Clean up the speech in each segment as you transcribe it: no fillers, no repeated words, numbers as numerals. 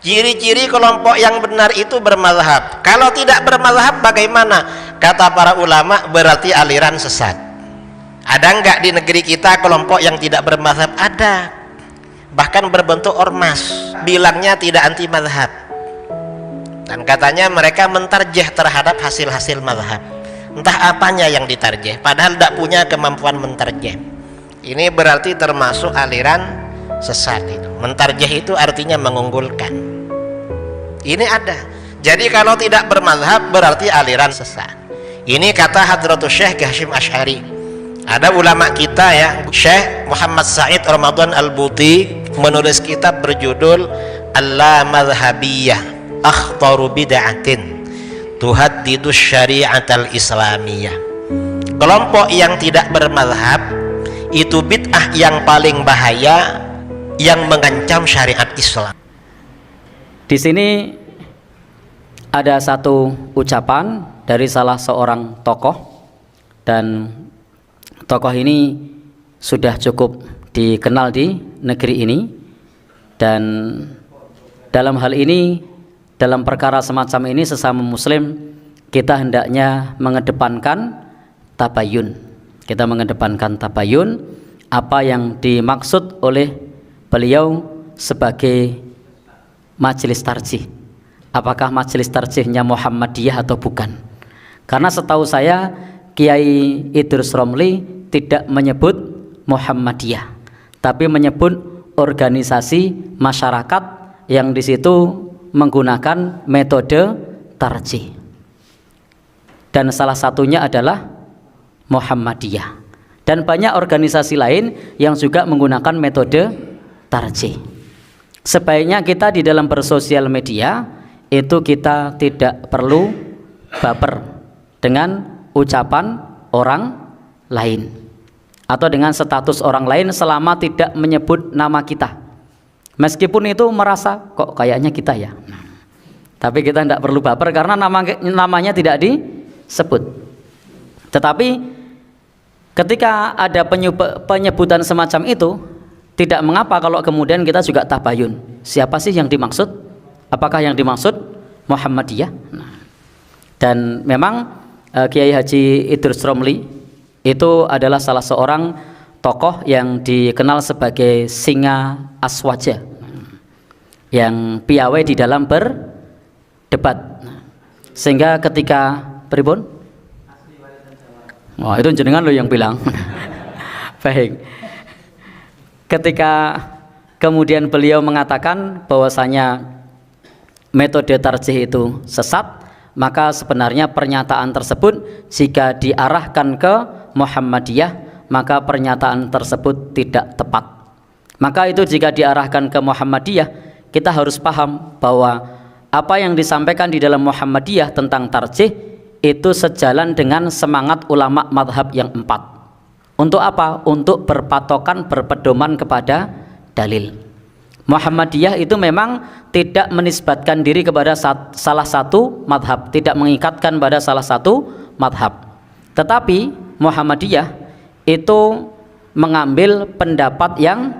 Ciri-ciri kelompok yang benar itu bermazhab. Kalau tidak bermazhab bagaimana? Kata para ulama, berarti aliran sesat. Ada enggak di negeri kita kelompok yang tidak bermazhab? Ada. Bahkan berbentuk ormas, bilangnya tidak anti mazhab. Dan katanya mereka mentarjih terhadap hasil-hasil mazhab. Entah apanya yang ditarjih, padahal tidak punya kemampuan mentarjih. Ini berarti termasuk aliran sesat itu. Mentarjih itu artinya mengunggulkan. Ini ada. Jadi kalau tidak bermazhab berarti aliran sesat. Ini kata Hadratus Syekh Hasyim Asy'ari. Ada ulama kita ya, Syekh Muhammad Said Ramadan Al-Buti menulis kitab berjudul Al-Madhabiyah Akhtaru Bid'atin Tuhaddidus Syari'atal Islamiyah. Kelompok yang tidak bermazhab itu bid'ah yang paling bahaya yang mengancam syariat Islam. Di sini ada satu ucapan dari salah seorang tokoh, dan tokoh ini sudah cukup dikenal di negeri ini, dan dalam hal ini, dalam perkara semacam ini sesama muslim kita hendaknya mengedepankan tabayun. Kita mengedepankan tabayun, apa yang dimaksud oleh beliau sebagai majelis tarjih. Apakah majelis tarjihnya Muhammadiyah atau bukan? Karena setahu saya Kiai Idrus Romli tidak menyebut Muhammadiyah, tapi menyebut organisasi masyarakat yang di situ menggunakan metode tarjih. Dan salah satunya adalah Muhammadiyah. Dan banyak organisasi lain yang juga menggunakan metode tarjih. Sebaiknya kita di dalam bersosial media itu kita tidak perlu baper dengan ucapan orang lain atau dengan status orang lain selama tidak menyebut nama kita. Meskipun itu merasa kok kayaknya kita ya. Tapi kita tidak perlu baper karena namanya tidak disebut. Tetapi ketika ada penyebutan semacam itu, tidak mengapa kalau kemudian kita juga tabayun. Siapa sih yang dimaksud? Apakah yang dimaksud Muhammadiyah? Dan memang Kiai Haji Idrus Romli itu adalah salah seorang tokoh yang dikenal sebagai singa aswaja, yang piawai di dalam berdebat. Sehingga ketika pripun? Wah, itu jenengan lo yang bilang. Baik. Ketika kemudian beliau mengatakan bahwasanya metode tarjih itu sesat, maka sebenarnya pernyataan tersebut jika diarahkan ke Muhammadiyah, maka pernyataan tersebut tidak tepat. Maka itu jika diarahkan ke Muhammadiyah, kita harus paham bahwa apa yang disampaikan di dalam Muhammadiyah tentang tarjih itu sejalan dengan semangat ulama madhab yang 4. Untuk apa? Untuk berpatokan, berpedoman kepada dalil. Muhammadiyah itu memang tidak menisbatkan diri kepada salah satu madhab, tidak mengikatkan pada salah satu madhab. Tetapi Muhammadiyah itu mengambil pendapat yang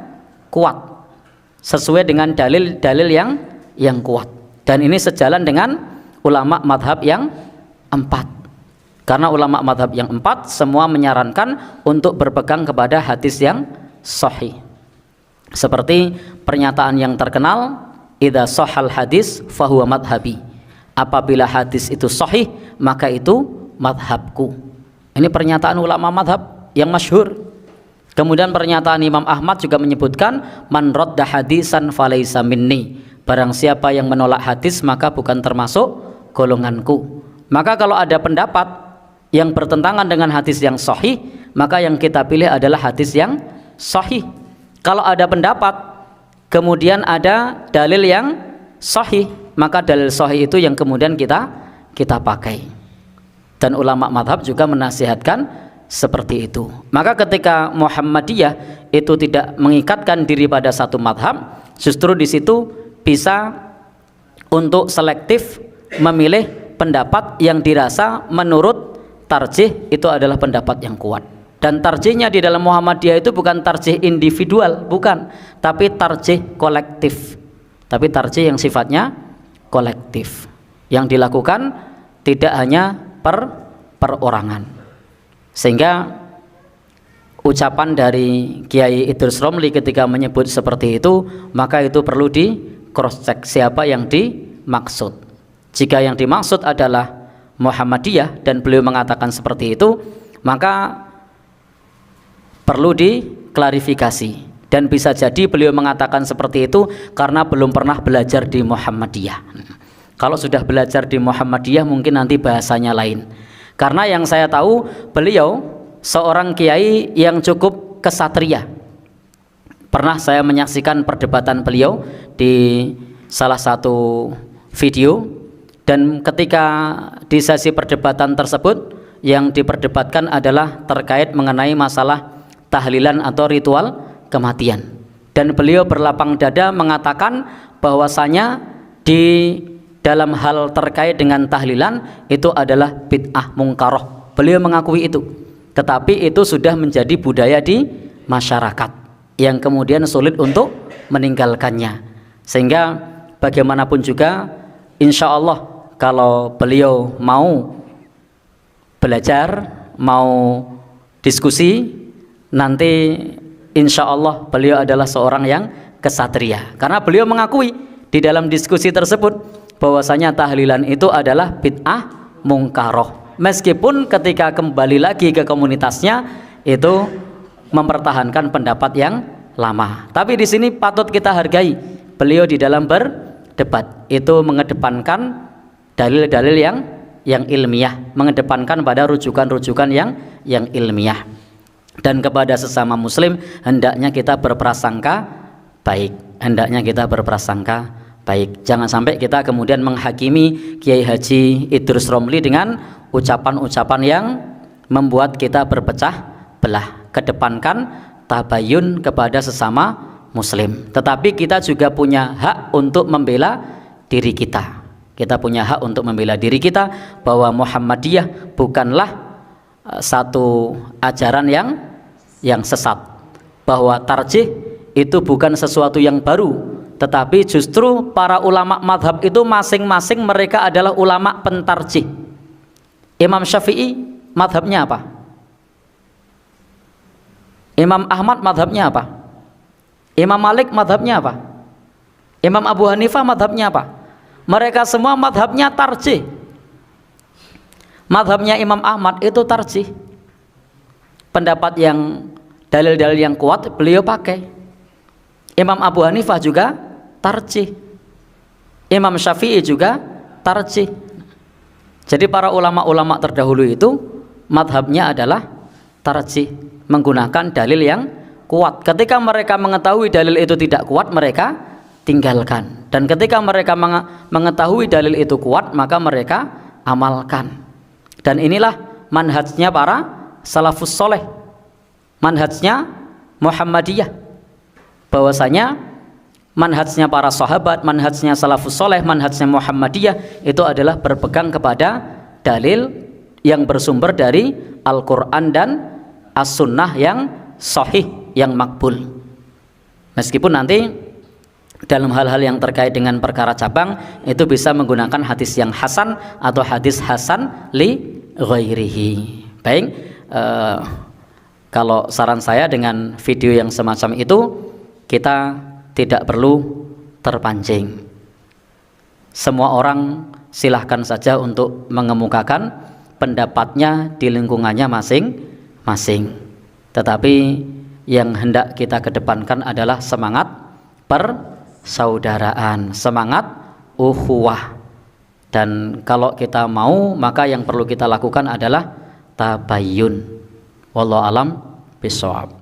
kuat sesuai dengan dalil-dalil yang kuat. Dan ini sejalan dengan ulama madhab yang 4. Karena ulama madhab yang 4 semua menyarankan untuk berpegang kepada hadis yang sahih. Seperti pernyataan yang terkenal, idza shahhal hadis fahuwa madhabi. Apabila hadis itu sahih, maka itu madhabku. Ini pernyataan ulama madhab yang masyhur. Kemudian pernyataan Imam Ahmad juga menyebutkan, man radda hadisan falaysa minni. Barang siapa yang menolak hadis maka bukan termasuk golonganku. Maka kalau ada pendapat yang bertentangan dengan hadis yang sahih, maka yang kita pilih adalah hadis yang sahih. Kalau ada pendapat kemudian ada dalil yang sahih, maka dalil sahih itu yang kemudian kita pakai. Dan ulama madhab juga menasihatkan seperti itu. Maka ketika Muhammadiyah itu tidak mengikatkan diri pada satu madhab, justru di situ bisa untuk selektif memilih pendapat yang dirasa menurut tarjih itu adalah pendapat yang kuat. Dan tarjihnya di dalam Muhammadiyah itu bukan tarjih individual, bukan, tapi tarjih kolektif. tapi tarjih yang sifatnya kolektif, yang dilakukan tidak hanya perorangan. Sehingga ucapan dari Kiai Idrus Romli ketika menyebut seperti itu, maka itu perlu di cross check siapa yang dimaksud. Jika yang dimaksud adalah Muhammadiyah dan beliau mengatakan seperti itu, maka perlu diklarifikasi. Dan bisa jadi beliau mengatakan seperti itu karena belum pernah belajar di Muhammadiyah. Kalau sudah belajar di Muhammadiyah mungkin nanti bahasanya lain. Karena yang saya tahu beliau seorang kiai yang cukup kesatria. Pernah saya menyaksikan perdebatan beliau di salah satu video, dan ketika di sesi perdebatan tersebut yang diperdebatkan adalah terkait mengenai masalah tahlilan atau ritual kematian, dan beliau berlapang dada mengatakan bahwasanya di dalam hal terkait dengan tahlilan itu adalah bid'ah mungkaroh. Beliau mengakui itu, tetapi itu sudah menjadi budaya di masyarakat yang kemudian sulit untuk meninggalkannya. Sehingga bagaimanapun juga insya Allah kalau beliau mau belajar, mau diskusi, nanti insya Allah beliau adalah seorang yang kesatria, karena beliau mengakui di dalam diskusi tersebut bahwasanya tahlilan itu adalah bid'ah mungkaroh, meskipun ketika kembali lagi ke komunitasnya itu mempertahankan pendapat yang lama. Tapi di sini patut kita hargai beliau di dalam berdebat itu mengedepankan dalil-dalil yang ilmiah, mengedepankan pada rujukan-rujukan yang ilmiah. Dan kepada sesama muslim hendaknya kita berprasangka baik, hendaknya kita berprasangka baik. Jangan sampai kita kemudian menghakimi Kiai Haji Idrus Romli dengan ucapan-ucapan yang membuat kita berpecah belah. Kedepankan tabayun kepada sesama muslim, tetapi kita juga punya hak untuk membela diri kita. Kita punya hak untuk membela diri kita bahwa Muhammadiyah bukanlah satu ajaran yang sesat, bahwa tarjih itu bukan sesuatu yang baru, tetapi justru para ulama madhab itu masing-masing mereka adalah ulama pentarjih. Imam Syafi'i madhabnya apa? Imam Ahmad madhabnya apa? Imam Malik madhabnya apa? Imam Abu Hanifah madhabnya apa? Mereka semua madhabnya tarjih. Madhabnya Imam Ahmad itu tarjih, pendapat yang dalil-dalil yang kuat beliau pakai. Imam Abu Hanifah juga tarjih, Imam Syafi'i juga tarjih. Jadi para ulama-ulama terdahulu itu madhabnya adalah tarjih, menggunakan dalil yang kuat. Ketika mereka mengetahui dalil itu tidak kuat, mereka tinggalkan, dan ketika mereka mengetahui dalil itu kuat, maka mereka amalkan. Dan inilah manhajnya para salafus soleh, manhajnya Muhammadiyah, bahwasanya manhajnya para sahabat, manhajnya salafus soleh, manhajnya Muhammadiyah itu adalah berpegang kepada dalil yang bersumber dari Al-Quran dan As-Sunnah yang sahih, yang makbul. Meskipun nanti dalam hal-hal yang terkait dengan perkara cabang itu bisa menggunakan hadis yang hasan atau hadis hasan li ghairihi. Baik, kalau saran saya dengan video yang semacam itu kita tidak perlu terpancing. Semua orang silahkan saja untuk mengemukakan pendapatnya di lingkungannya masing-masing. Tetapi yang hendak kita kedepankan adalah semangat persaudaraan, semangat ukhuwah. Dan kalau kita mau, maka yang perlu kita lakukan adalah tabayyun. Wallahu alam bishawab.